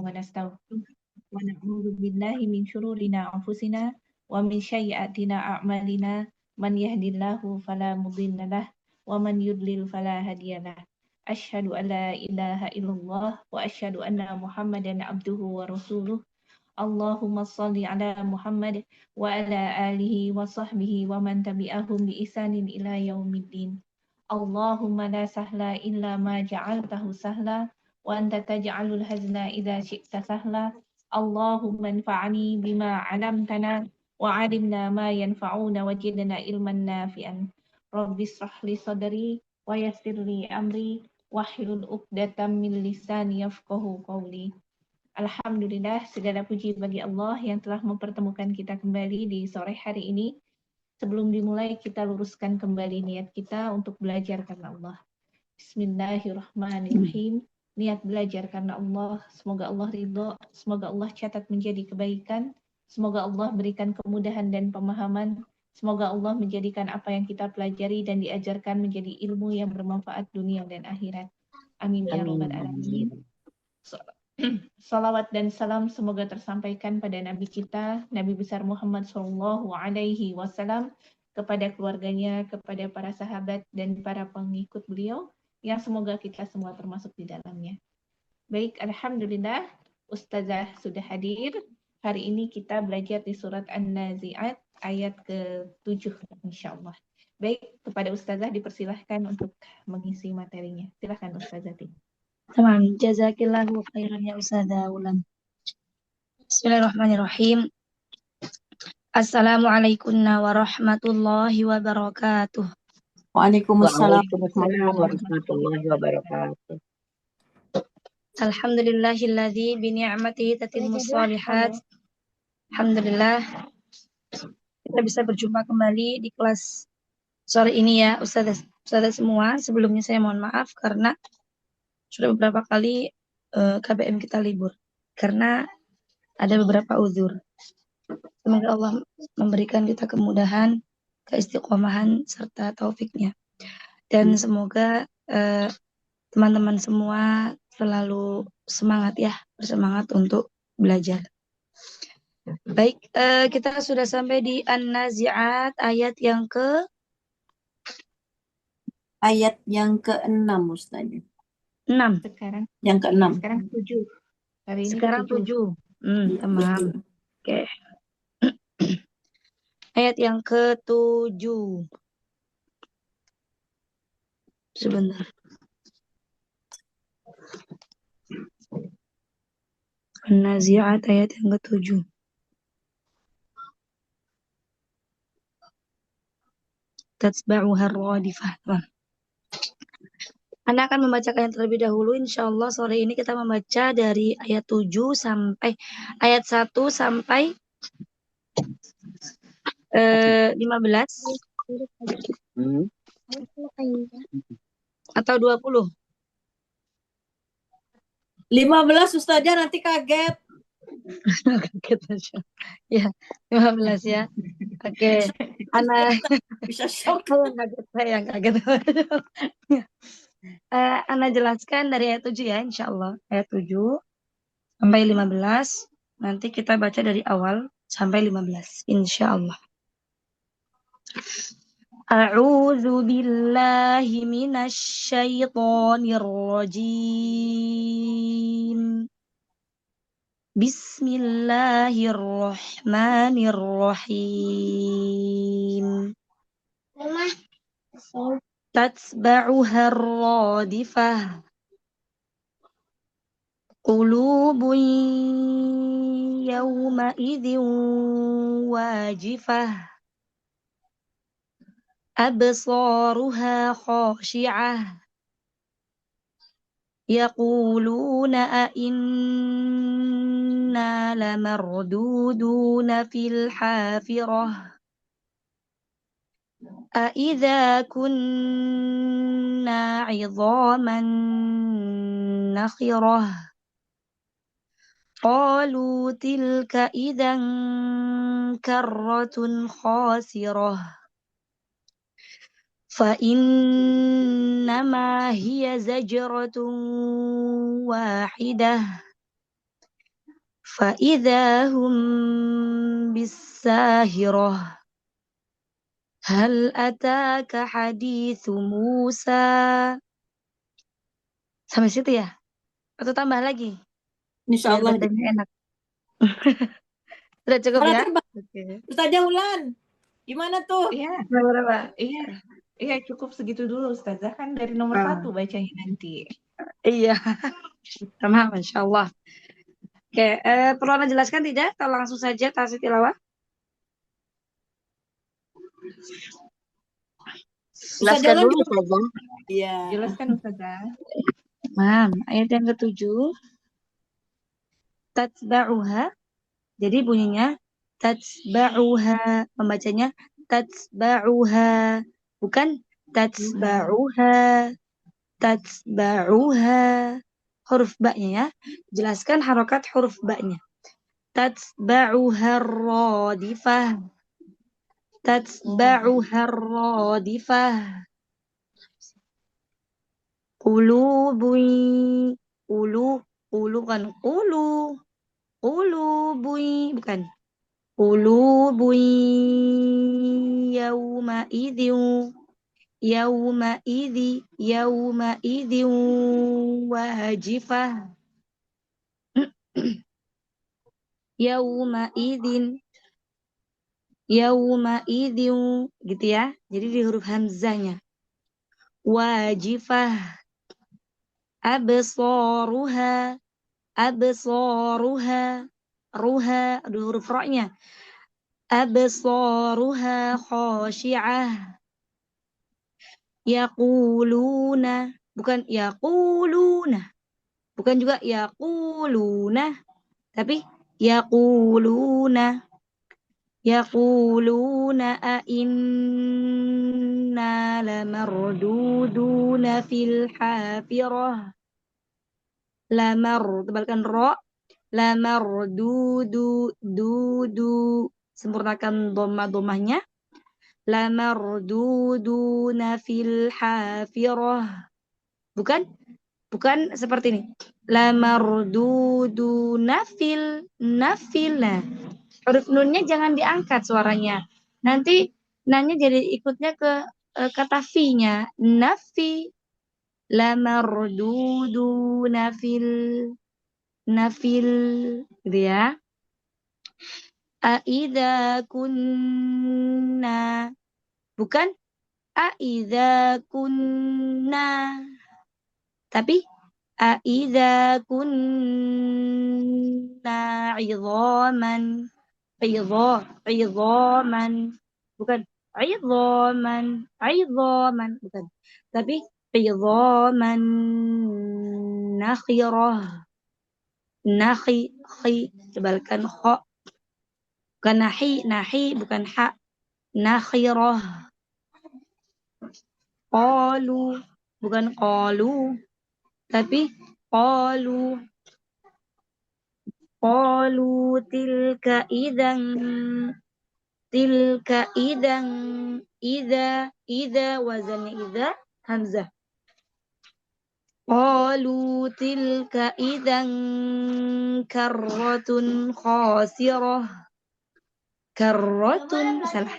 ونستغفره ونعوذ بالله من شرورنا أنفسنا ومن سيئاتنا أعمالنا من يهد الله فلا مضل له ومن يضلل فلا هادي له أشهد أن لا إله إلا الله وأشهد أن محمدا عبده ورسوله Allahumma salli ala Muhammad wa ala alihi wa sahbihi wa man tabi'ahum bi ihsanin ila yaumiddin. Allahumma la sahla illa ma ja'altahu sahla wa anta taj'alul hazna idza syi'ta sahla. Allahumma anfa'ni bima 'allamtana wa 'allimna ma yanfa'una wa zidna ilman nafi'an. Rabbi shrah li sadri wa yassir li amri wahlul 'uqdatam min lisani yafqahu qawli. Alhamdulillah, segala puji bagi Allah yang telah mempertemukan kita kembali di sore hari ini. Sebelum dimulai, kita luruskan kembali niat kita untuk belajar karena Allah. Bismillahirrahmanirrahim. Niat belajar karena Allah, semoga Allah ridho, semoga Allah catat menjadi kebaikan, semoga Allah berikan kemudahan dan pemahaman, semoga Allah menjadikan apa yang kita pelajari dan diajarkan menjadi ilmu yang bermanfaat dunia dan akhirat. Amin ya rabbal alamin. Salawat dan salam semoga tersampaikan pada Nabi kita, Nabi besar Muhammad SAW, kepada keluarganya, kepada para sahabat dan para pengikut beliau, yang semoga kita semua termasuk di dalamnya. Baik, Alhamdulillah, Ustazah sudah hadir. Hari ini kita belajar di surat An-Nazi'at ayat ke-7, insyaAllah. Baik, kepada Ustazah dipersilahkan untuk mengisi materinya. Silahkan Ustazah. Tamam, jazakillahu khairan ya Ustazah Ulan. Bismillahirrahmanirrahim. Assalamualaikum warahmatullahi wabarakatuh. Waalaikumsalam warahmatullahi wabarakatuh. Alhamdulillahilladzi bi ni'matihi tatimmu shalihat. Alhamdulillah kita bisa berjumpa kembali di kelas sore ini ya Ustazah semua. Sebelumnya saya mohon maaf karena sudah beberapa kali KBM kita libur karena ada beberapa uzur. Semoga Allah memberikan kita kemudahan, keistiqomahan serta taufiknya. Dan semoga teman-teman semua selalu semangat ya, bersemangat untuk belajar. Baik, kita sudah sampai di An-Nazi'at ayat yang ke-6 Ustazah. 6. Sekarang Yang ke-6. Sekarang 7. Hari ini Sekarang 7. Tamam. Oke. Ayat yang ke-7. Sebentar. An-Nazi'at ayat yang ke-7. Tatsba'uha ar-radifah. Anda akan membacakan yang terlebih dahulu. Insyaallah sore ini kita membaca dari ayat 7 sampai ayat 1 sampai 15 atau 20. 15 Ustazah, nanti kaget. Kaget aja. Ya, 15 ya. Oke. Ana Bisa shock. saya yang kaget. Ana jelaskan dari ayat 7 ya, insyaallah. Ayat 7 sampai 15. Nanti kita baca dari awal sampai 15, insyaallah. A'udzu billahi minasy syaithanir rajim. Bismillahirrahmanirrahim. Tatsba'uha ar-radifah. Qulubun yawma idzin wajifah. Absaruha khashi'ah. Yaquluna a'inna lamarduduna fil hafirah. أَإِذَا كُنَّا عِظَامًا نَخِرَةً قَالُوا تِلْكَ إِذًا كَرَّةٌ خَاسِرَةٌ فَإِنَّمَا هِيَ زَجْرَةٌ وَاحِدَةٌ فإذا هم بالساهرة هل أتاك حديث موسى. Sampai situ ya? Atau tambah lagi? Insya Biar Allah. bacanya enak. Sudah cukup Mana ya? tadi, Oke. Ustazah Ulan? Gimana tuh? Iya, Berapa? iya, iya cukup segitu dulu Ustazah kan dari nomor Ah, 1 bacanya nanti. iya, sama, Masya Allah. Oke, perlu Anda jelaskan tidak? Atau langsung saja tasbih tilawah? Ustazah Jelaskan Ulan dulu, juga. Ustazah. Iya. Jelaskan Ustazah. Ayat yang ke-7. Tatsba'uha. Jadi bunyinya tatsba'uha. Membacanya tatsba'uha. Bukan tatsba'uha. Tatsba'uha. Huruf ba-nya ya. Jelaskan harokat huruf ba-nya. Tatsba'uha radifah. Tatsba'uha radifah. Qulubun ulu kan qulubun bukan qulubun yauma idin wajifah yauma idin gitu ya. Jadi di huruf hamzahnya wajifah absaruha ruha ada huruf ra-nya absaruha khashi'ah yaquluna bukan yaquluna bukan juga yaquluna tapi yaquluna a inna lamarduduna fil hafirah tebalkan ro dudu sempurnakan domah-domahnya lamarduduna fil hafirah bukan seperti ini lamarduduna fil nafil. Nah, huruf nunnya jangan diangkat suaranya, nanti nanya jadi ikutnya ke kata fi-nya nafi lamarduduna fil nafil gitu ya. Aidza kunna bukan aidza kunna tapi aidza kunna idhaman idhaman bukan idhaman bukan tapi idhaman nakhirah tebalkan kha bukan nahi bukan ha nakhirah qalu bukan qalu tapi qalu tilka idan idza wazannya idza hamzah qalu tilka idan karratun khasirah salah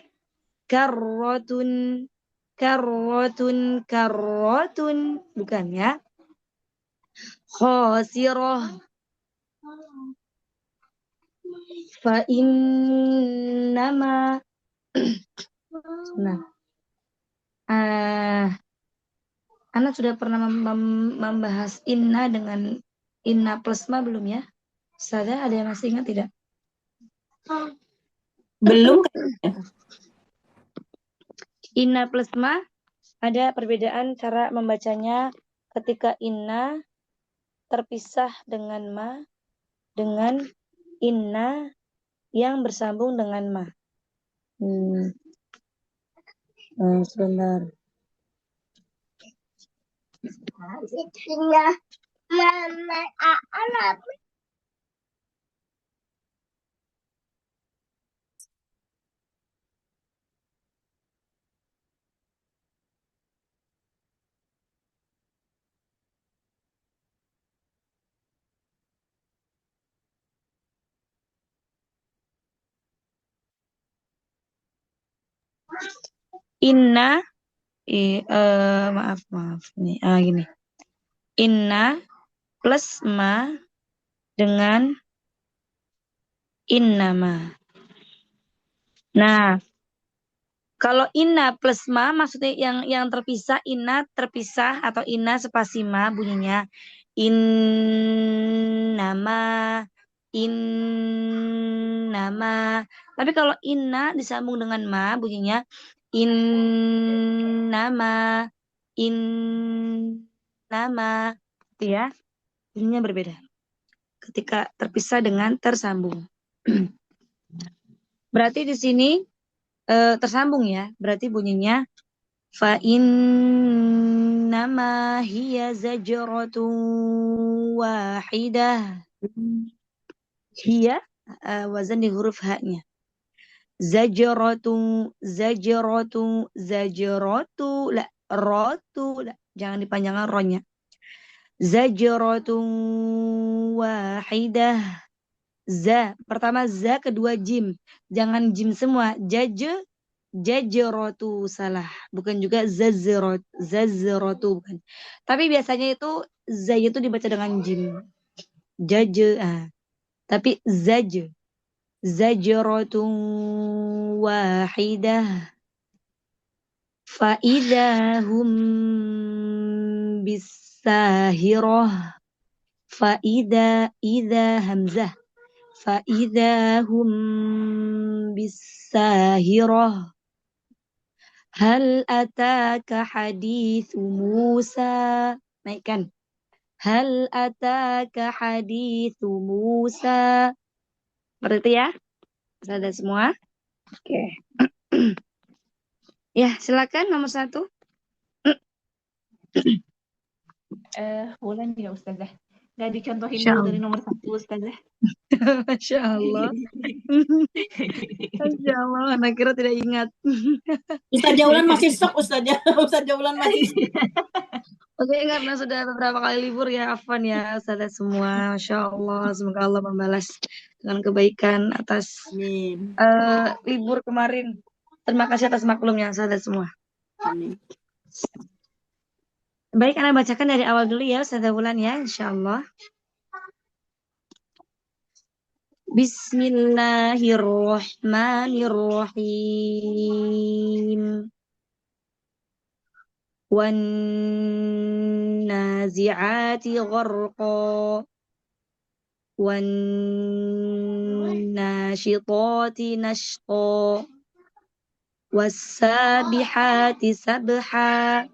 karratun bukan ya khasirah fa innama nah Anak sudah pernah membahas inna dengan inna plasma belum ya? Sada ada yang masih ingat tidak? Belum. Inna plasma ada perbedaan cara membacanya ketika inna terpisah dengan ma dengan inna yang bersambung dengan ma. Sebentar. Inna, maaf nih, gini. Inna plus ma dengan innama. Nah, kalau inna plus ma maksudnya yang terpisah, inna terpisah atau inna spasi ma bunyinya innama, innama. Tapi kalau inna disambung dengan ma bunyinya innama, innama. Gitu ya. Bunyinya berbeda ketika terpisah dengan tersambung. Berarti di sini tersambung ya. Berarti bunyinya fa innama hiya zajratun wahidah. Hiya wazan di huruf ha-nya. Zajratun la rotu la. Jangan dipanjangkan ro-nya. Zajratun wahidah. Pertama za, kedua jim. Jangan jim semua. Jajerotu salah. Bukan juga zazrotu bukan. Tapi biasanya itu za itu dibaca dengan jim. Tapi zajrotun wahidah. Faidahum bisahirah. Ida hamzah. Faidahum bisahirah. Hal ataka hadithu Musa. Naikkan. Hal ataka hadithu Musa. Berarti ya? Ada semua? Oke. Ya, silakan nomor 1. Wulan ya Ustazah. Nggak dicontohin Masya dulu Allah. dari nomor 1 Ustazah. Masya Allah. Masya Allah, anak kira tidak ingat. Ustazah Ulan masih shock, Ustazah. Ustazah Ulan masih shock. Oke, karena sudah beberapa kali libur ya, Afwan ya, Ustazah semua. Masya Allah, semoga Allah membalas dengan kebaikan atas Amin. libur kemarin. Terima kasih atas maklumnya, Ustazah semua. Amin. Baik, Anda bacakan dari awal dulu ya, Ustazah Wulan ya, insya Allah. Bismillahirrahmanirrahim. Wan-nazi'ati gharqa. Wan-nashitati nashqa. Was-sabihati sabha.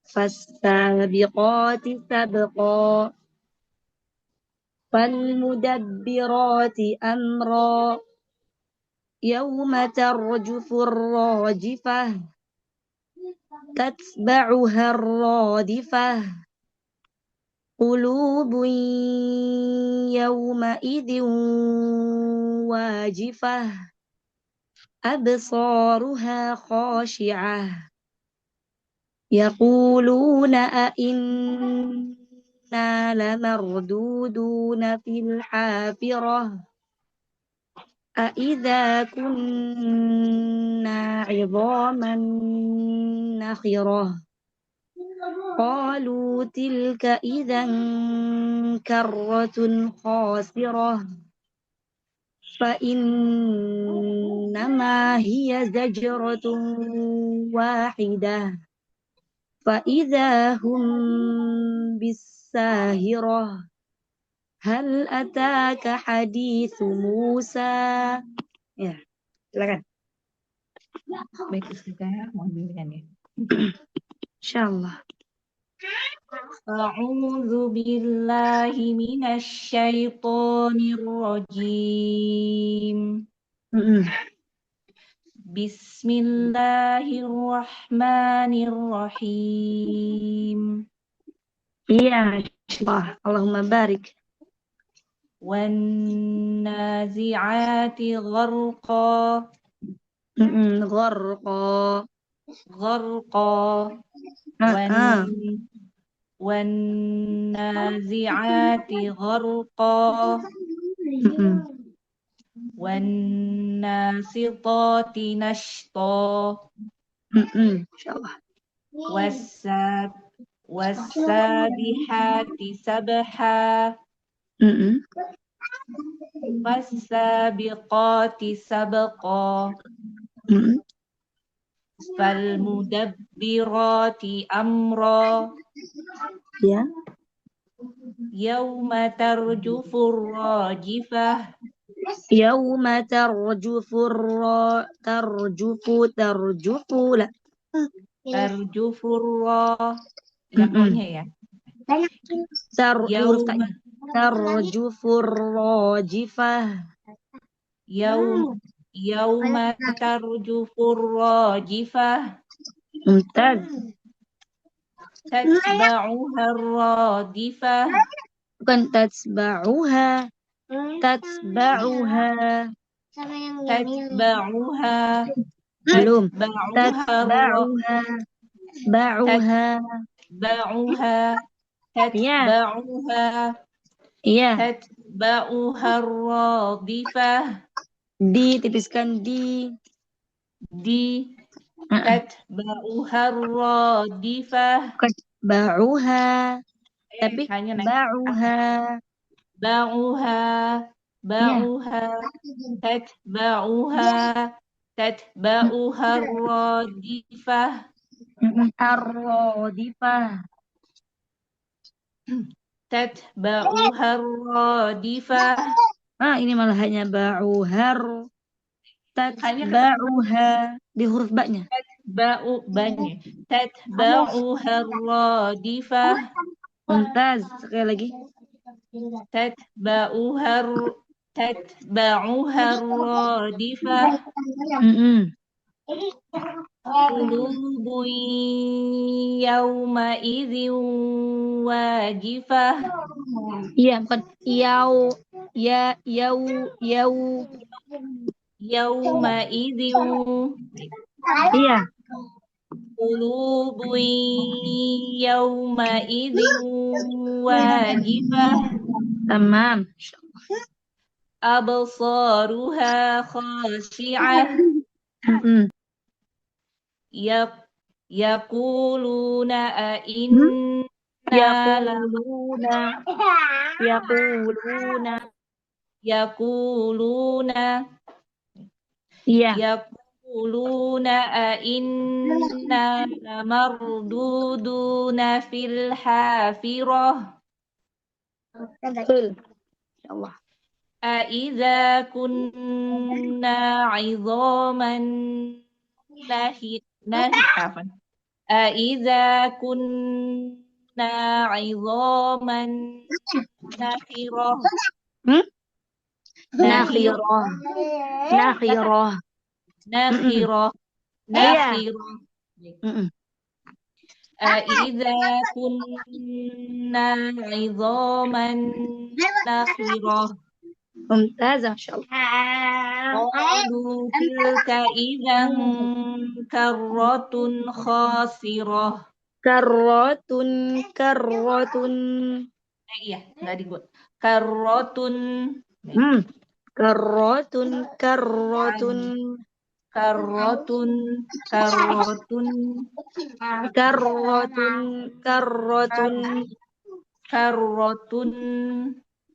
Fas-sabiqati sabqa. Fal-mudabbirati amra. Yawma tarjufur rajifah. Tatba'uha ar-radifah. Qulubun yawma'idhin wajifah. Absaruha khashi'ah. Yaquluna a'inna lamarduduna fil hafirah. A'idha kunna 'idhaman nakhirah. Qalu tilka idhan karratun khasirah. Fa innama hiya zajratun wahidah. Fa idza hum bisahirah. Hal ataka hadithu Musa. Ya, silakan. Baik Ustazah, mohon bimbingannya. Insyaallah. A'udzu billahi minasy syaithanir rajim. Bismillahirrahmanirrahim. Iya, insyaallah. Allahumma barik. Wan nazi'ati gharqa. Gharqa. Gharqa. Wan nazi'ati gharqa. والناشطات نشطا Insyaallah. والساب والسابحات سبحا فالسابقات سبقا فالمدبرات أمرا Ya. يوم ترجف الراجفة Yauma tarjufu la. ترجف yang O-nya ya Huruf يوم taknya. Tarjufur rajifah. يوم ترجف الراجفة Mumtaz. تتبعها الرادفة Bukan tatsba'uha. Tatsba'uha. تتبعها Belum. تتبعها Ba'uha. تتبعها Iya. تتبعها Iya. تتبعها الرادفة Ditipiskan di. تتبعها الرادفة Bukan ba'uha. Tapi hanya naik ba'uha. باعوها باعوها تتبعها تتبعها الرادفة Ar-radifah. تتبعها الرادفة Ini malah hanya ba'uhar. Tatba'uha. Di huruf ba'nya. تتبعها الرادفة Mumtaz. Sekali lagi. تتبعها الرادفة قلوب يومئذ واجفة Iya, bukan yau. يومئذ Iya. قلوب يومئذ واجفة Tamam. أبصارها خاشعة يقولون أئنا يقولون Iya. يقولون أئنا لمردودون في الحافرة Betul. Insyaallah. أإذا كنا عظاما عفوا أإذا كنا عظاما نخرة Nakhirah. نخرة أإذا كنا عظاما نخرة Mumtaz, insyaallah. قالوا تلك إذا كرة خاسرة Karrotun. iya nggak dibuat karotun Karrotun. karotun karotun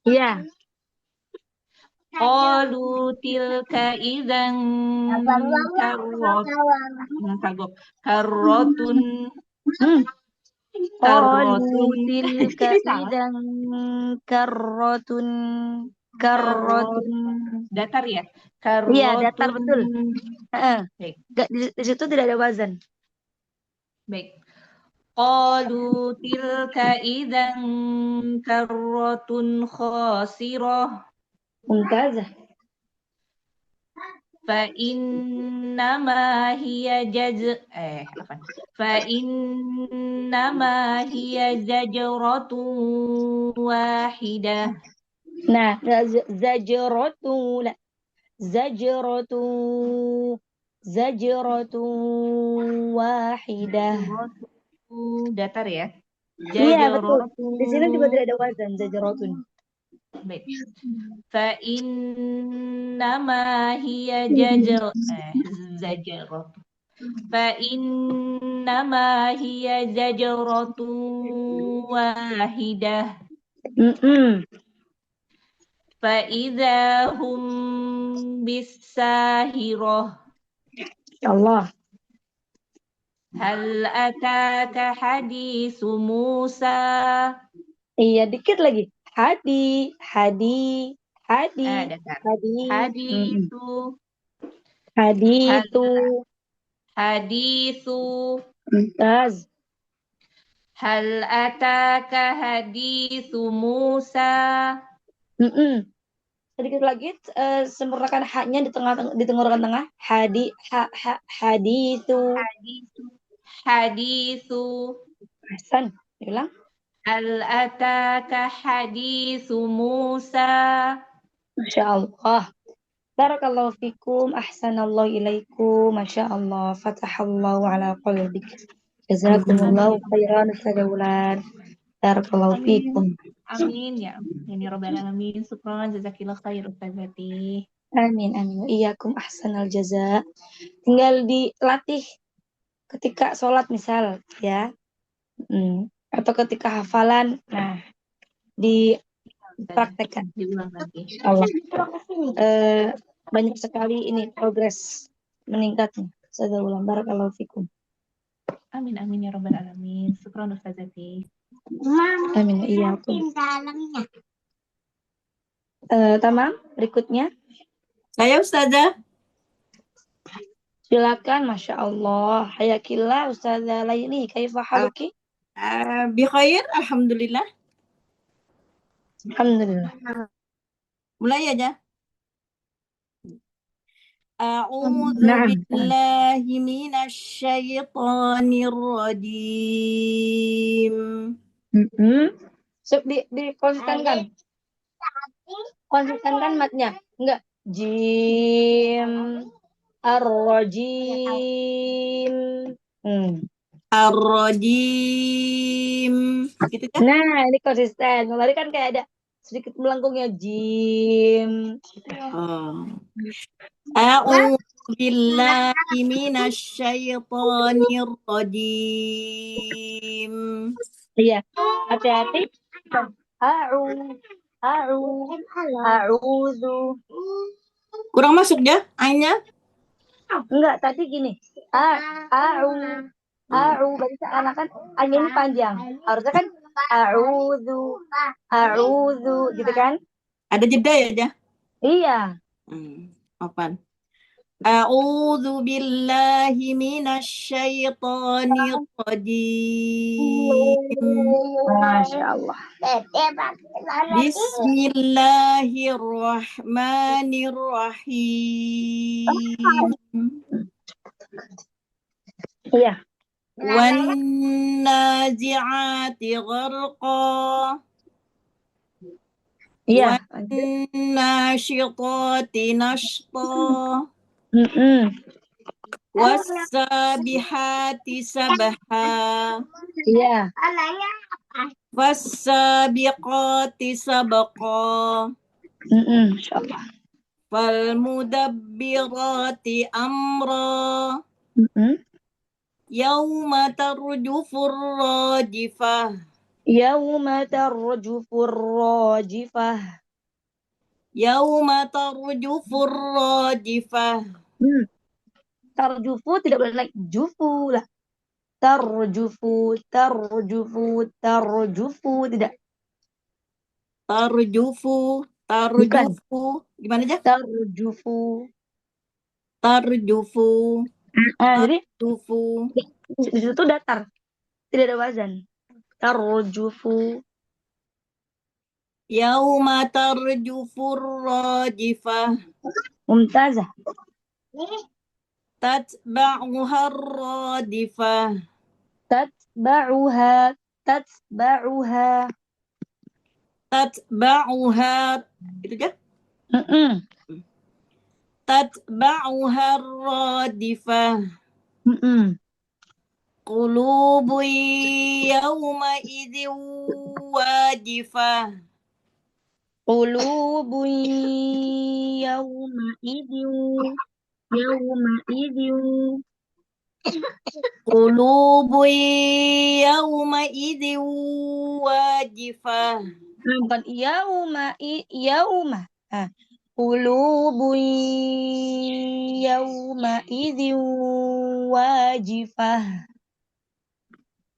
Iya. qalu tilka idzan karotun Qalu tilka idzan karrotun. datar ya Iya, datar betul. Baik. Di situ tidak ada wazan. Baik. Qalu tilka idzan karratun khasirah Mumtazah. fa innama hiya zajratun wahidah. Nah, zajratu la. Zajratu wahidah. Datar ya. Iya, betul. Di sini juga tidak ada wazan zajratun. baik. فإنما هي زجرة فإنما هي زجرة واحدة فإذا هم بالساهرة Allah. هل أتاك حديث موسى Iya, dikit lagi. Hadi, hadi, hadi, Datar. hadi. حديث Hadi هل itu. حديث Mumtaz. هل أتاك حديث موسى Sedikit lagi, sempurnakan haknya di tenggorokan tengah. Hadi itu. حديث Hasan, diulang. هل أتاك حديث موسى Masya Allah. Barakallahu fikum, ahsanallahu ilaikum, Masya Allah, fatahallahu ala qalbik. Jazakumullahu khairan, Ustazah Wulan. Barakallahu fikum. Amin ya ini Rabbal Alamin. Syukran jazakillah khair Ustazati. Amin, amin. Iyakum ahsanal jaza. Tinggal dilatih ketika sholat misal, ya. Atau ketika hafalan, nah, dipraktekkan. Diulang lagi. Allah. Banyak sekali ini progres meningkatnya. Ustazah Wulan, barakallahu fikum. Amin amin ya Rabbal Alamin. Syukran Ustazati. Amin, iyakum. Tamam, berikutnya. Saya Ustazah. Silakan, Masya Allah. Hayakillah, Ustazah Laini, kaifa haluki? Bi khair, alhamdulillah. Alhamdulillah. Mulai aja. A'udzu Naam. billahi minasy syaithanir rajim. Dikonsistenkan. Konsistenkan matnya. Enggak. Jim. Ar-rajim. Ar-rajim. Gitu kan? Nah, ini konsisten. Kalau tadi kan kayak ada sedikit melengkungnya. Jim. A'udzu billahi minasy syaithanir rajim. Iya. Hati-hati. A'udzu. Kurang masuk ya ainnya? Enggak, tadi gini. Berarti seakan-akan ainnya ini panjang. Harusnya kan a'udzu gitu kan? Ada jeda ya? Iya. Apaan? A'udzu billahi minasy syaithanir rajim. Masya Allah. Bismillahirrahmanirrahim. Iya. Wan nazi'ati gharqa. Iya. Wan nasyitati nashta. Was-sabihati sabha. Iya. Was-sabiqati sabqa. Insyaallah. Fal-mudabbirati amra. Yauma tarjufur rajifah. Yauma tarjufur rajifah. Yauma tarjufur rajifah. Tarjufu tidak boleh naik jufu lah. Tarjufu tidak. Tarjufu. Gimana aja? Tarjufu. Jadi di situ datar. Tidak ada wazan. Tarjufu. Yauma tarjufur rajifah. Mumtazah. Tatba'uha radifah. Tatba'uha. Itu aja? Tatba'uha radifah. Qulubu yawma idzin wajifah. Qulubun yawma'idin yawma'idin Qulubu yawmaidin wajifah. bukan yauma. Ah. Qulubun yawma'idin wajifah.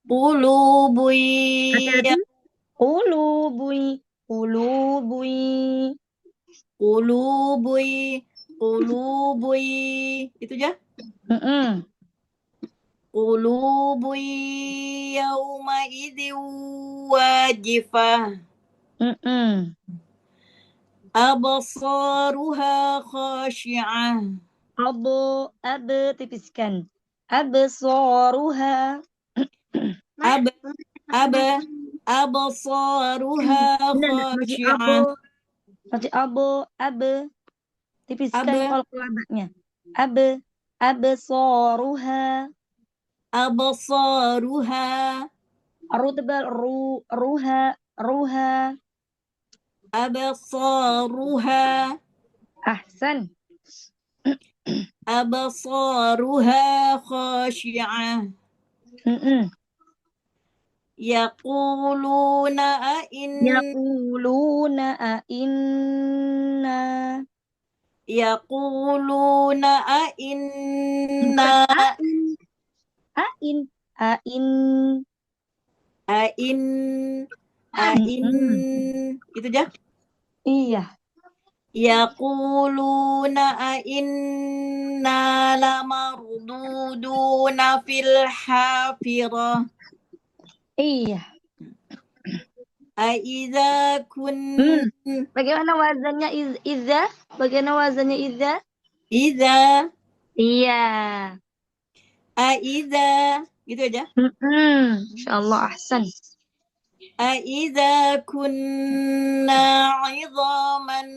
Qulubu Hati-hati. Qulubun qulubu qulubu itu aja. Qulubu yawmaidin wajifah. Absaruha khashi'ah. Tipiskan. Absaruha. Absaruha Masih khashi'ah. Tipiskan Abe. kalau kelabaknya. Absaruha. Absaruha. Ru tebal. Ruha. Absaruha. Ahsan. Absaruha khashi'ah. Yaquluna Yaquluna a'inna. Yaquluna a'inna A'in. itu aja. Iya. Yaquluna a'inna lamarduduna fil hafirah. Iya. Aiza kun Bagaimana wazannya iza? Bagaimana wazannya iza? Iza. Iya. Aiza. Gitu aja. Insyaallah ahsan. Aiza kunna 'idhaman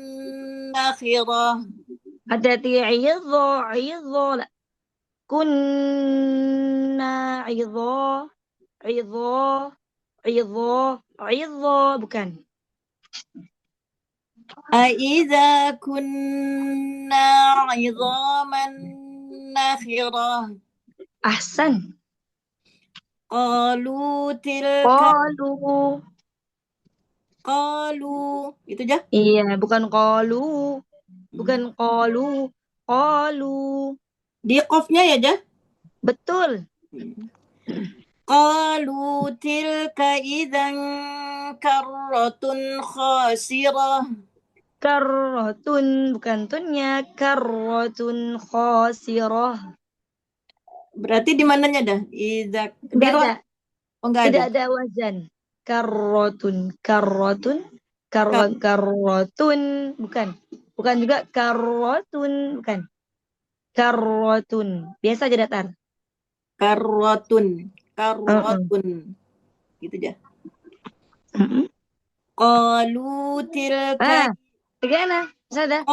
nakhirah. Hati-hati idho la. Kunna idho bukan. Aiza kunna 'idhaman nakhirah. Ahsan. Qalu tilka. Qalu. Itu aja. Iya, bukan qalu. Qalu. Di qafnya ya, aja. Betul. Qalu tilka idzan karratun khasirah. Karrotun, bukan tunnya. Karrotun khasirah. Berarti di mananya dah? Idza Tidak ada. Oh, enggak Tidak ada. ada wazan. Karrotun. Karrotun, bukan. Bukan juga karrotun, bukan. Karrotun. Biasa aja datar. Karratun. Gitu aja. Qalu tilka. Bagaimana? Bisa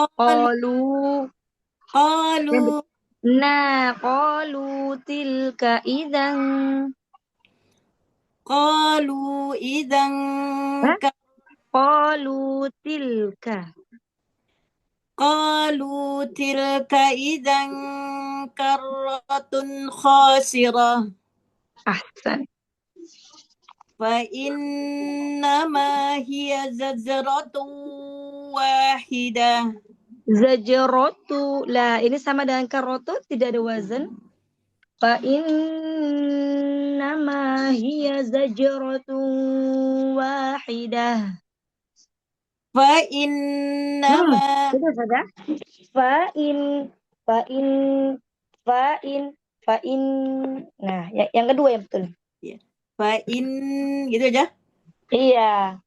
Qalu. Nah, qalu tilka idzan. Qalu idzan. Qalu tilka. Qalu tilka idzan karratun khasirah. Ahsan. Fa innama hiya zajratun wahidah. Zajratu. Lah, ini sama dengan karotu, tidak ada wazan. Fa innama hiya zajratun wahidah. Fa innama. Sudah sudah. Fa in. Nah, yang kedua yang betul. Fa in gitu aja. Iya.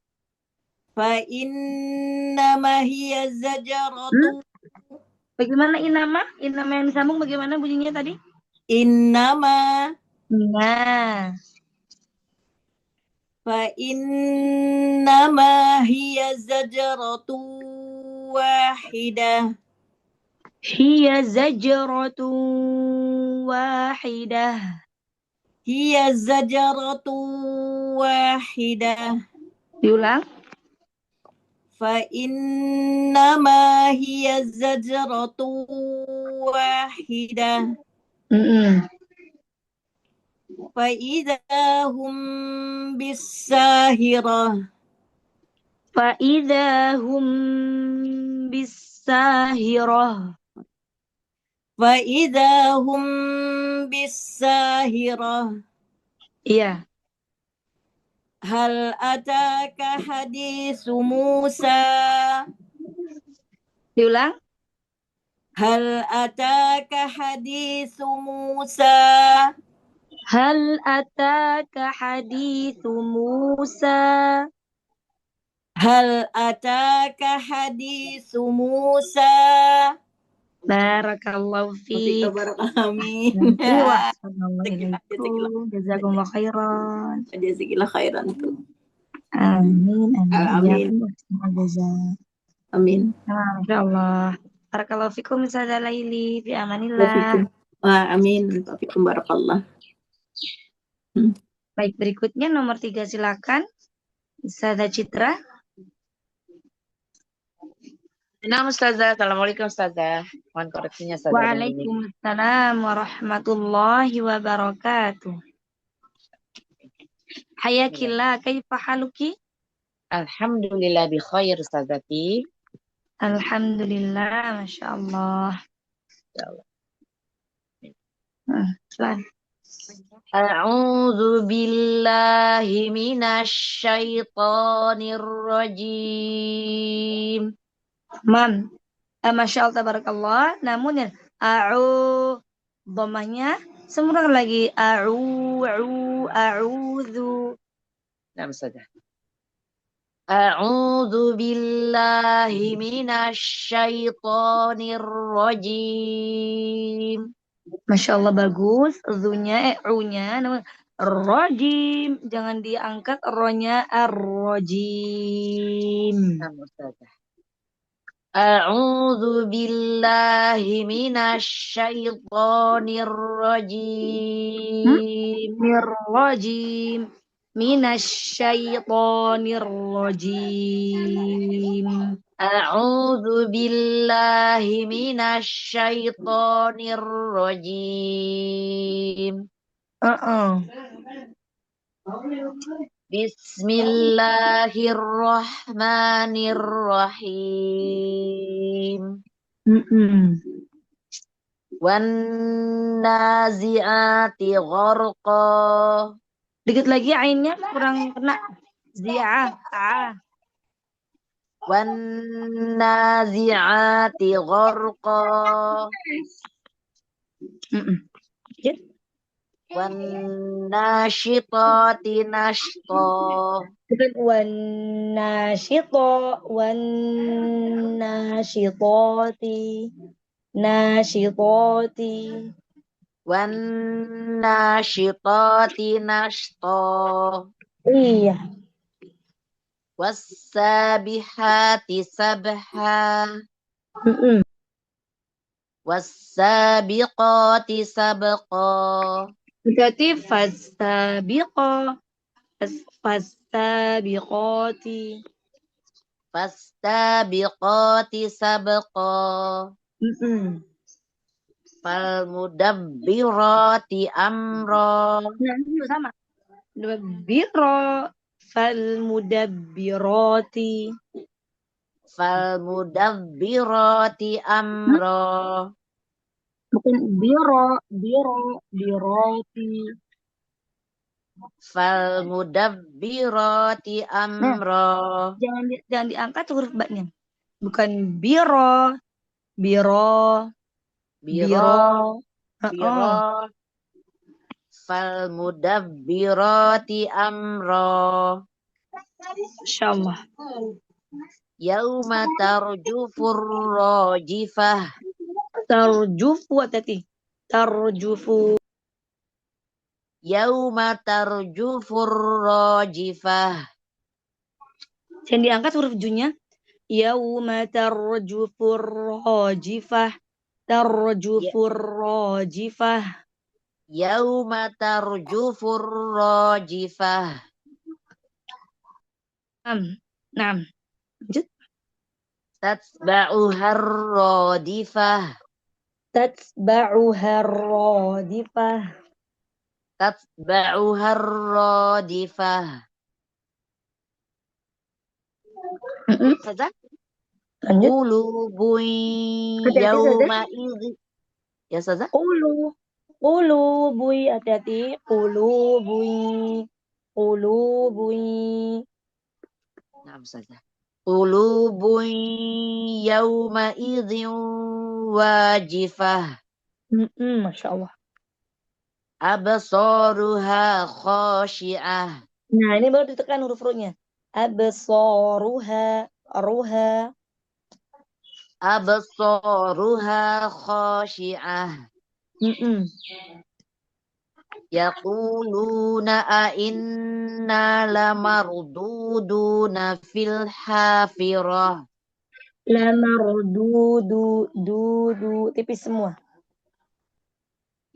Fa innama hiya zajratun. Bagaimana inama? Inama yang disambung bagaimana bunyinya tadi? Innama. Nah. Fa innama hiya zajratun wahidah. Hiya zajratun wahidah. Hiya zajratun wahidah. Diulang. فإنما هي زجرة واحدة فإذا هم بالساهرة فإذا هم بالساهرة فإذا هم بالساهرة Iya. هل أتاك حديث موسى Diulang. هل أتاك حديث موسى Hal ataka hadithu Musa. هل أتاك حديث موسى Barakallahu fiik. Amin. Wa assalamualaikum. Jazakumullah khairan. Jazakillah khairan tuh. Amin. Amin. Amin. Insyaallah. Barakallahu fikum Ustazah Laili. Fi amanillah. Amin. Taufikum barakallah. Baik, berikutnya nomor 3 silakan. Ustazah Citra. Nah, Ustazah. Assalamualaikum, Ustazah. Mohon koreksinya, Ustazah. Waalaikumsalam warahmatullahi wabarakatuh. Hayakillah, kaifa haluki? Alhamdulillah bi khair, Ustazati. Alhamdulillah, Masya Allah. Selain. A'udzu billahi minasy syaithanir rajim. Masya Allah, tabarakallah. Namun ya, dhammahnya sempurna lagi. A'udzu. Nah, Ustazah. A'udzu billahi minasy syaithanir rajim. Masya Allah, bagus. U-nya, namun rajim. Jangan diangkat ro-nya ar-rajim. Nah, Ustazah. A'udzu billahi minasy syaithanir rajim. Rajim. Minasy syaithanir rajim. A'udzu billahi minasy syaithanir rajim. Bismillahirrahmanirrahim. Wan nazi'ati gharqa. Dikit lagi ainnya kurang kena. Zi'ah. Wan nazi'ati gharqa. Wan nasyitati nashta. Bukan wan nasyitati. Wan nasyitati nashta. Iya. Was-sabihati sabha. Was-sabiqati sabqa. Berarti fastabiqa. Fastabiqati. Fastabiqati sabqa. Falmudabbirati amra. Sama. Mudabbira. Falmudabbirati. Falmudabbirati amra. Bukan biroti. Falmudabbirati amra. Jangan diangkat huruf ba-nya. Bukan biro. Falmudabbirati amra. Insyaallah. Yauma tarjufur rajifah. Tarjufu tadi. Tarjufu. Yauma tarjufur rajifah. Jangan diangkat huruf ju-nya. Yauma tarjufur rajifah. Tarjufur rajifah. Yauma tarjufur rajifah. Lanjut. Tatba'uha ar-radifah. Tatba'uha ar-radifah. Tatba'uha ar-radifah. Ustazah, Lanjut. qulubun Hati-hati, Ustazah. yawma idzi. Ya, Ustazah? Qulubui, hati-hati. Qulubui. Nah, Ustazah. Qulubun yawma idzin wajifah. Masya Allah. Absaruha khashi'ah. Nah, ini baru ditekan huruf ru-nya. Absaruha, ruha. Absaruha khashi'ah. Yaquluna a inna lamarduduna fil hafirah. Dudu, tipis semua.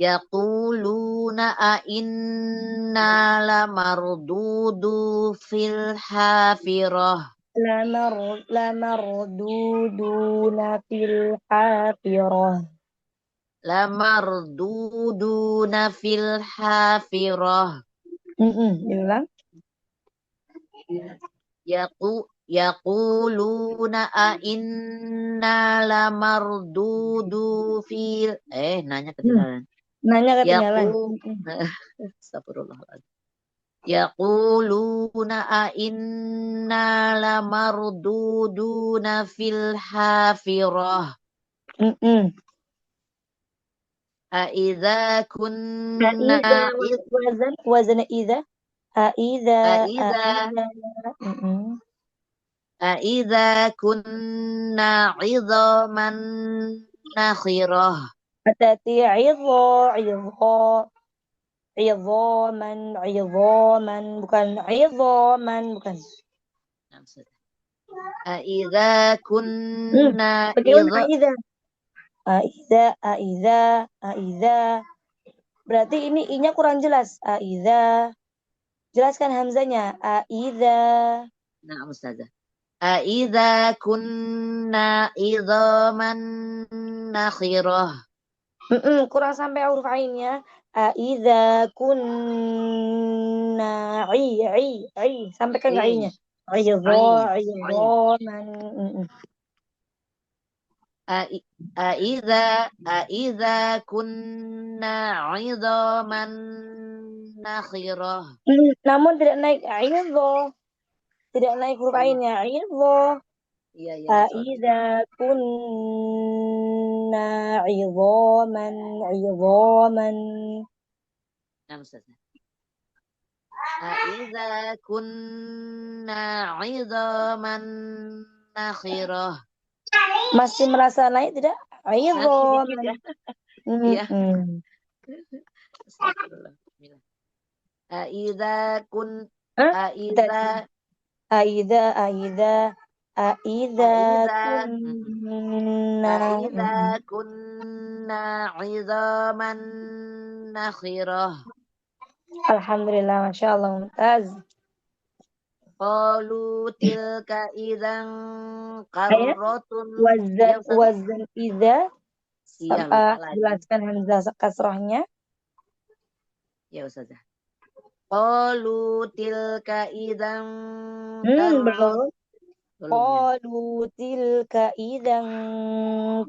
Yaquluna a inna lamardudu fil hafirah. Lamarduduna fil hafirah. Lamarduduna fil hafirah. Diulang. Yaquluna a inna lamardudu fil nanya ketinggalan. Nanya ketinggalan. Astagfirullahaladzim. Yaquluna a inna lamarduduna fil hafirah. A idza kunna Wazan idza. Aidza kunna 'idhaman nakhirah. Hati-hati, idhaman, bukan idhaman, bukan. Aidza kunna Aiza. Berarti ini i-nya kurang jelas. Aiza. Jelaskan hamzanya. Aiza. Nah, Ustazah. Aidza kunna idhaman nakhirah. Kurang sampai huruf ainnya. Aiza kunna sampaikan ke i-nya. Idhaman. Aidza kunna 'idhaman nakhirah. Namun tidak naik aidho. Tidak naik huruf ainnya. Aidho. Iya. Aidza kunna 'idhaman. Nah, Ustazah. Aidza kunna 'idhaman nakhirah. Masih merasa naik tidak? Aidhaman. Ya. Iya. Astagfirullah. Aidza kunna kunna 'idhaman nakhirah. Alhamdulillah, Masya Allah, mumtaz. Qalu tilka idzan qarratun. Wazan idza. Iya, lupa lagi. Jelaskan hamzah kasrahnya. Ya, Ustazah. Qalu tilka idzan Belum. Qalu tilka idzan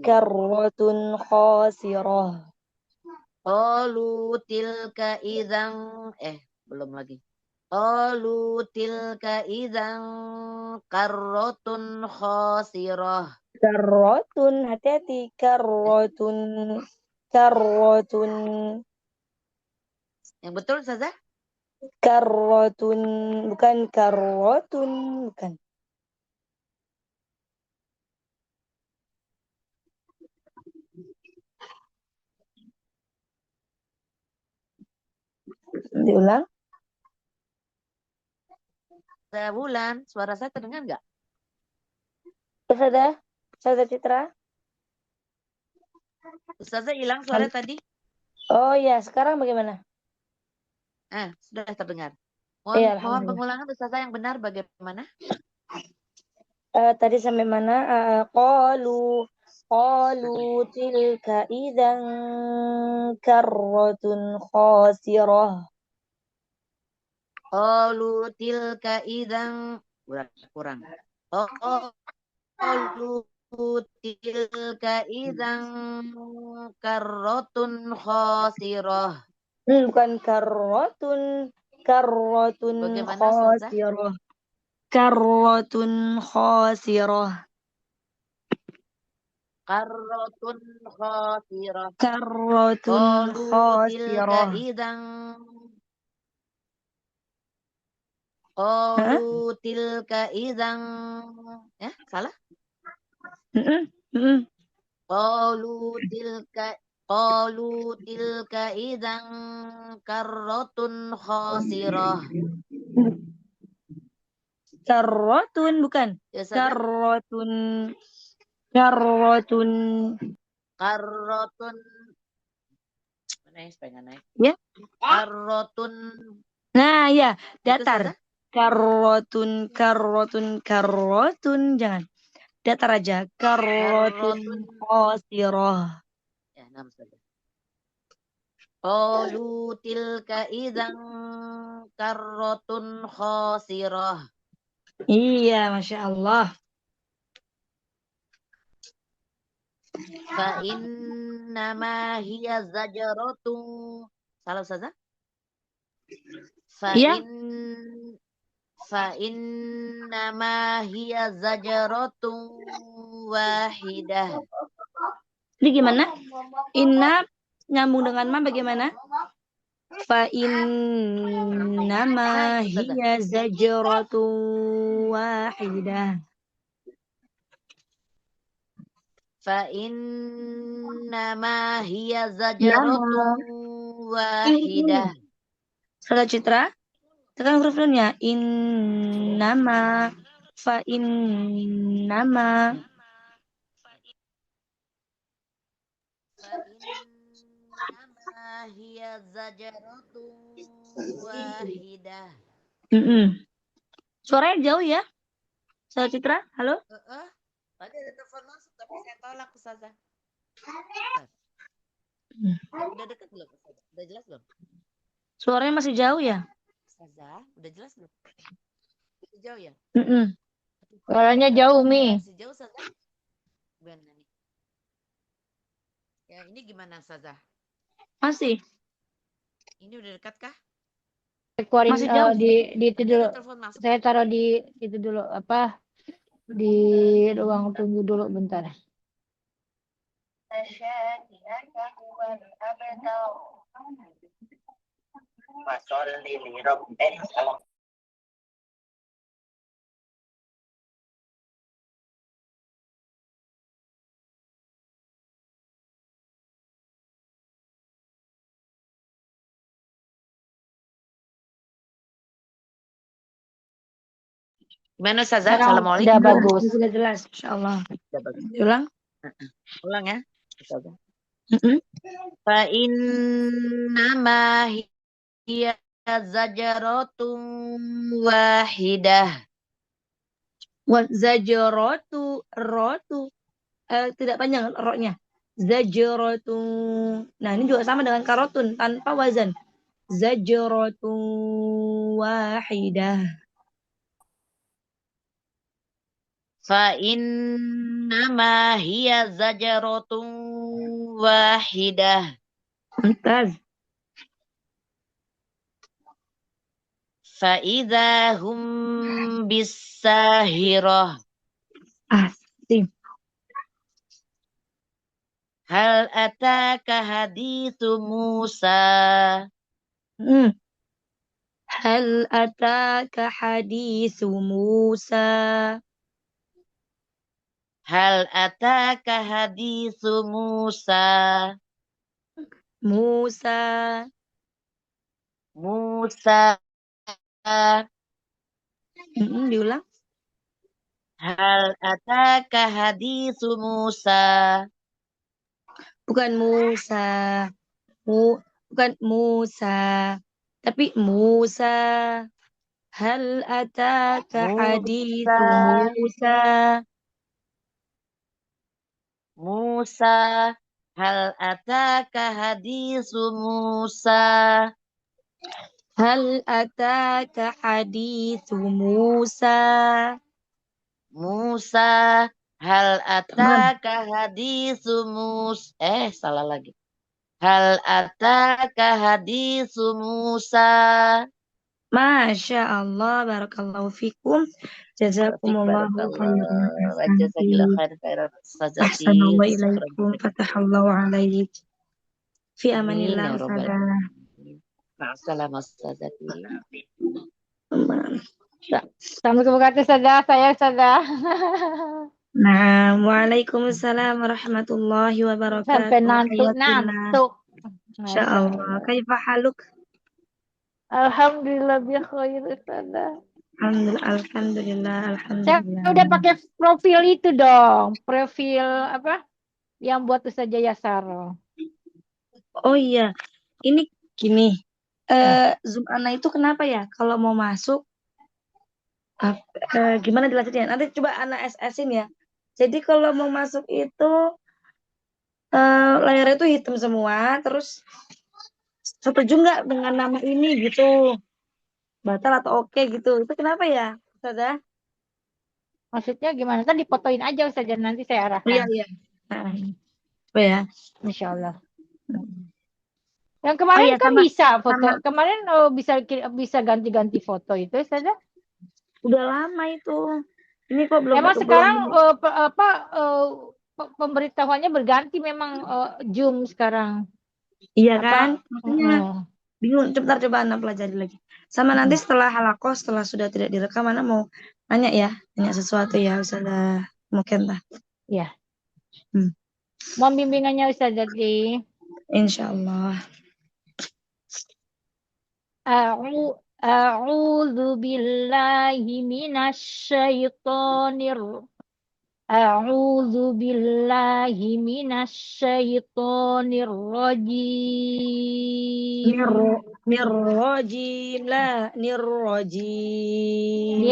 karratun khasirah. Qalu tilka idzan belum lagi. Qalu tilka idzan karratun khasirah. Karratun, hati-hati. Karratun. Yang betul, Ustazah? Karratun, bukan karratun, bukan. Diulang. Bulan, suara saya terdengar nggak? Ustazah Citra. Ustazah hilang suara tadi? Oh ya, sekarang bagaimana? Sudah terdengar. Iya, Mohon pengulangan Ustazah yang benar bagaimana? Tadi sampai mana? Qalu tilka idzan karratun khasirah. Qalu tilka idzan kurang. Qalu tilka idzan karratun khasirah. Bukan karratun Bagaimana Ustazah? khasirah. Karratun khasirah. Karratun khasirah. Karratun Qalu tilka khasirah. idzan Hah? Qalu tilka idzan ya, salah? Qalu tilka idzan karratun khasirah. Karratun bukan. Ya, Ustazah? Karratun mana ya supaya nggak naik? ya. Karrotun Nah, ya, itu datar. Ustazah? Karrotun jangan. Datar aja. Karratun Karrotun khasirah. ya, nama Ustazah. Qalu tilka idzan karrotun khasirah. Iya, Masya Allah. Fa innama hiya zajaratun. Salah Ustazah? Fa Iya. in fa innama hiya zajaratun wahidah. Jadi gimana? Inna nyambung dengan ma bagaimana? Fa innama Naik Ustazah. hiya zajratun wahidah. Fa innama hiya zajaratun wahidah. Saudara Citra, tekan huruf nunnya. Innama fa innama Fa innama hiya zajaratun wahidah. Suaranya jauh ya, Saudara Citra. Halo. Tadi ada telepon masuk tapi saya tolak Ustazah. Udah dekat belum Ustazah? Udah jelas belum? Suaranya masih jauh ya? Ustazah, udah jelas belum? Masih jauh ya? Suaranya jauh, Mi. Masih jauh Ustazah? Gimana nih? Ya, ini gimana Ustazah? Masih. Ini udah dekat kah? Keluarin Masih jauh. di itu Tadi dulu. ada telepon masuk. Saya taruh di itu dulu apa? Di ruang tunggu dulu bentar. Gimana Ustazah? Sekarang Assalamualaikum. udah bagus. Sudah jelas, insyaallah. Udah bagus. Ulang. Ulang ya, Ustazah. Fa innama hiya zajaratun wahidah. Wa zajratu rotu tidak panjang roknya. Zajratu. Nah, ini juga sama dengan karotun tanpa wazan. Zajratu wahidah. Fa innama hiya zajaratun wahidah. Mumtaz. Fa idza hum bisahirah. Asik. Hal ataka hadithu Musa. Hal ataka hadithu Musa. Hal ataka hadithu Musa. Musa. Diulang. Hal ataka hadithu Musa. Bukan Musa. Bukan Musa. Tapi Musa. Hal ataka hadithu Musa, Musa. Musa. Hal ataka hadisu Musa. Hal ataka hadithu Musa. Musa. Hal ataka hadisu Musa. Salah lagi. Hal ataka hadisu Musa. Masya Allah, barakallahu fikum. Jazakumullahu khairan. Barakallah. Jazakillah khairan Ustazati. Ahsanallahu Syukran. ilaikum. Fatahallahu alaik. Fi Amin amanillah ya rabbal Ustazah. alamin. Ma'assalamah Ustazati. Assalamualaikum warahmatullahi wabarakatuh, saya Ustazah. Nah, waalaikumsalam warahmatullahi Sampai wabarakatuh. Hayatillah. ngantuk. Masya Allah. Kaifa haluk? Alhamdulillah bi khair Ustazah. Alhamdulillah, Saya alhamdulillah. udah pakai profil itu dong. Profil apa? Yang buat Ustazah Yasaro. Oh iya, ini gini. Zoom Ana itu kenapa ya? Kalau mau masuk, gimana jelasinnya? Nanti coba Ana SS-in ya. Jadi kalau mau masuk itu layarnya itu hitam semua, terus setuju nggak dengan nama ini gitu? Batal atau oke gitu? Itu kenapa ya, Ustazah? Maksudnya gimana? Tadi fotoin aja Ustazah, nanti saya Oh, arahkan. iya, iya. Apa ya? Insya Allah. Yang kemarin iya, kan sama- bisa foto. sama. Kemarin bisa ganti-ganti foto itu Ustazah. Udah lama itu. Ini kok belum Emang belum- sekarang pemberitahuannya berganti memang Zoom sekarang. Iya Apa? kan? Makanya bingung. Sebentar coba Anda pelajari lagi. Sama nanti setelah halakoh, setelah sudah tidak direkam, Anda mau nanya ya, nanya sesuatu ya, Ustazah mungkin lah. Iya. Hmm. Mohon bimbingannya Ustazah di Insya Allah. A'udzu billahi minasyaitonir A'udzu billahi minasyaitonir rajim. Nirrojim lah, nirrojim.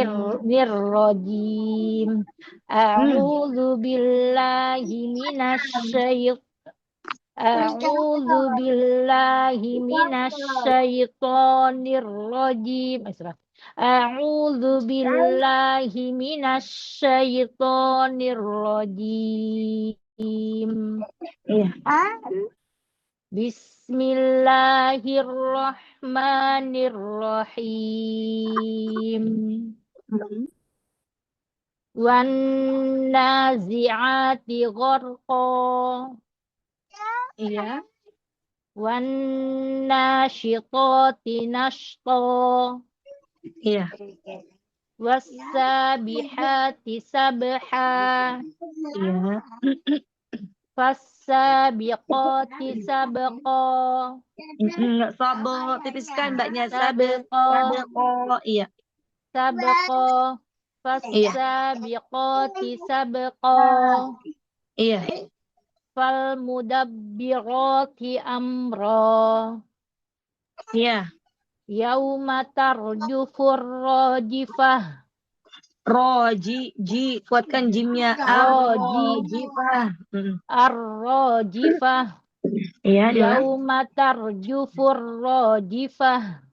Nirrajim. A'udzu billahi minasyaitonir A'udzu billahi minasyaitonir rajim. A'udzu billahi minasyaitonir rajim. Iya. Bismillahirrahmanirrahim. Wan nazi'ati gharqa. Iya. Wan nasyitati nashta. Iya. Wassabihati sabha. Iya. Fassabiqati sabqa. Enggak sabo, tipiskan mbaknya sabe. Sabqa. Iya. Sabqa. Fassabiqati sabqa. Iya. Fal mudabbirati amra. Iya. Yauma tarjufur rajifah. Roji, ji, kuatkan jimnya. Rojifah. Ar-rajifah. Iya, Yauma tarjufur rajifah.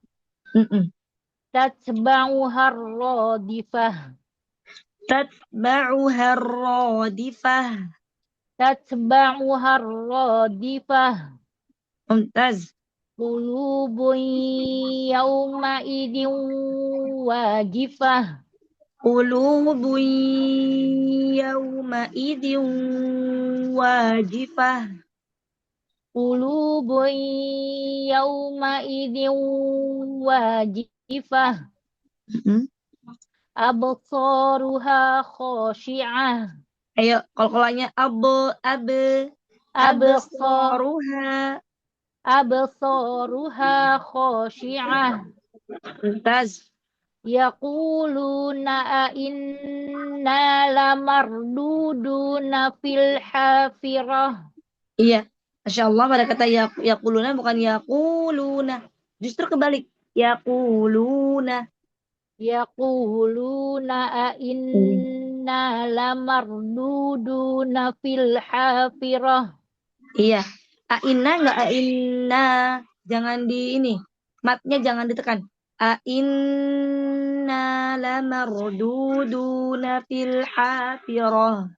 Tatba'uha ar-radifah. Tatba'uha ar-radifah. Tatba'uha ar-radifah. Mumtaz. Qulubun yawma idin wajifah. Qulubun yawma idin wajifah. Qulubun yawma idin wajifah. Absaruha khashi'ah. Ayo, kolkolanya absaruha. Absaruha khashi'ah. Mumtaz. Yaquluna inna lamarduduna fil hafirah. Iya. Masya Allah, pada kata yaquluna bukan yaquluna. Justru kebalik. Yaquluna. Yaquluna a inna lamarduduna fil hafirah. Iya. Aina enggak aina. Jangan di ini. Matnya jangan ditekan. Inna lamarduduna fil hafirah.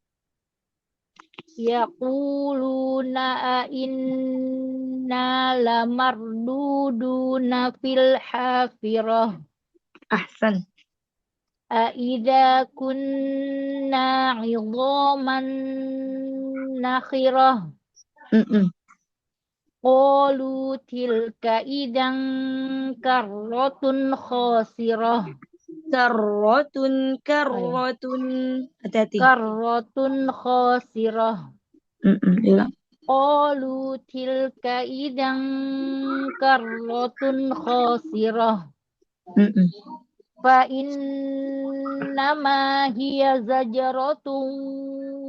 Yaquluna a inna lamarduduna fil hafirah. Ahsan. Aida kunna 'idhaman nakhirah. Qalu tilka idan karratun khasirah. Karrotun. Hati-hati. Karratun khasirah. Hilang. Qalu tilka idan karratun khasirah. Fa innama hiya zajratun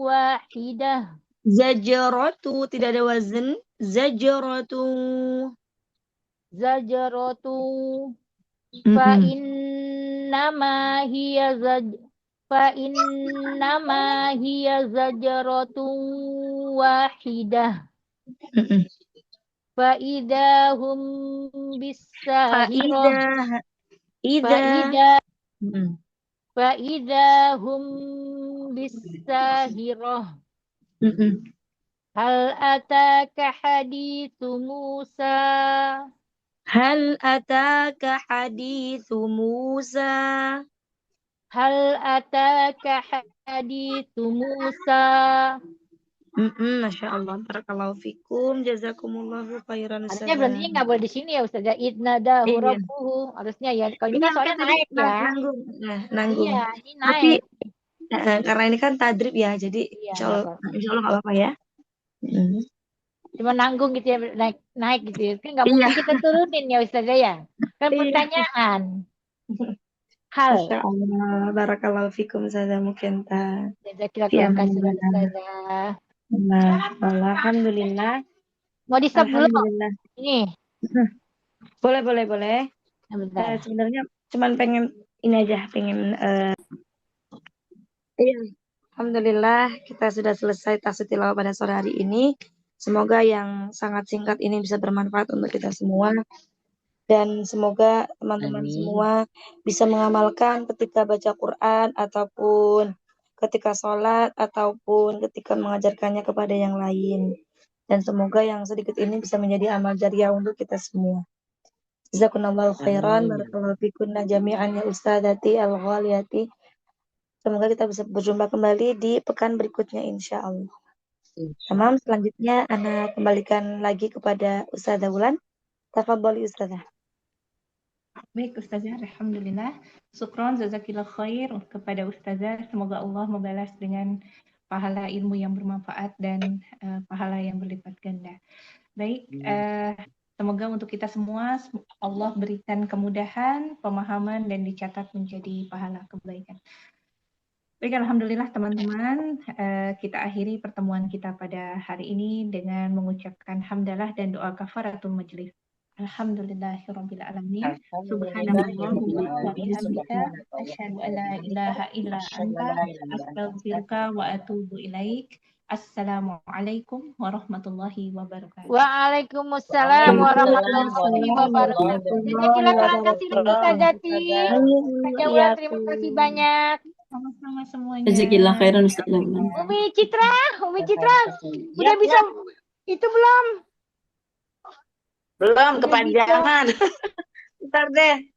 wahidah. Zajaratu tidak ada wazn. Zajaratu. Zajratun fa innama hiya zajratun wahidah. Fa idahum bisahirah. Fa idahum bisahirah. Hal ataka hadithu Musa. Hal ataka hadithu Musa. Hal ataka hadithu Musa. Masya Allah. Barakallahu fikum. Jazakumullahu khairan. Harusnya berhentinya nggak boleh di sini ya Ustazah. Idnadahu Iya. rabbuhu. Harusnya ya. Kalau ini kan soalnya naik ya. Nanggung. Iya, ini Tapi naik. karena ini kan tadrib ya, jadi Iya, insya Allah nggak apa-apa ya. Cuma nanggung gitu ya, naik gitu ya. Kan nggak mungkin kita turunin ya Ustazah ya. Kan pertanyaan. Hal. Masya Allah. Barakallahu fikum. Ustazah Mukenta. Jazakallahu khairan Ustazah. Alhamdulillah. Mau di-stop dulu? Alhamdulillah. Ini. Boleh. Bentar. Sebenarnya cuman pengen ini aja, pengen Alhamdulillah kita sudah selesai tafsir tilawah pada sore hari ini. Semoga yang sangat singkat ini bisa bermanfaat untuk kita semua. Dan semoga teman-teman semua bisa mengamalkan ketika baca Quran ataupun ketika sholat ataupun ketika mengajarkannya kepada yang lain. Dan semoga yang sedikit ini bisa menjadi amal jariah untuk kita semua. Jazakumullahu khairan. Barakallahu fikunna jami'an ya ustadzati al-ghaliyati. Semoga kita bisa berjumpa kembali di pekan berikutnya insya Allah. Tamam, selanjutnya Ana kembalikan lagi kepada Ustazah Wulan. Tafadhali Ustazah. Baik Ustazah, Alhamdulillah. Syukron, jazakillah khair kepada Ustazah. Semoga Allah membalas dengan pahala ilmu yang bermanfaat dan pahala yang berlipat ganda. Baik, semoga untuk kita semua Allah berikan kemudahan, pemahaman, dan dicatat menjadi pahala kebaikan. Baik, Alhamdulillah teman-teman, kita akhiri pertemuan kita pada hari ini dengan mengucapkan hamdalah dan doa kafaratul majlis. Alhamdulillahirabbil alamin. Subhanallahumma wa bihamdika asyhadu an la ilaha illa anta astaghfiruka wa atubu ilaik. Assalamualaikum warahmatullahi wabarakatuh. Waalaikumsalam warahmatullahi wabarakatuh. Jazakallah khairan Ustazati. Terima kasih banyak. Sama-sama semuanya. Jazakallah khairan Ustazah. Umi Citra, udah bisa itu belum? Belum kepanjangan. Ntar deh.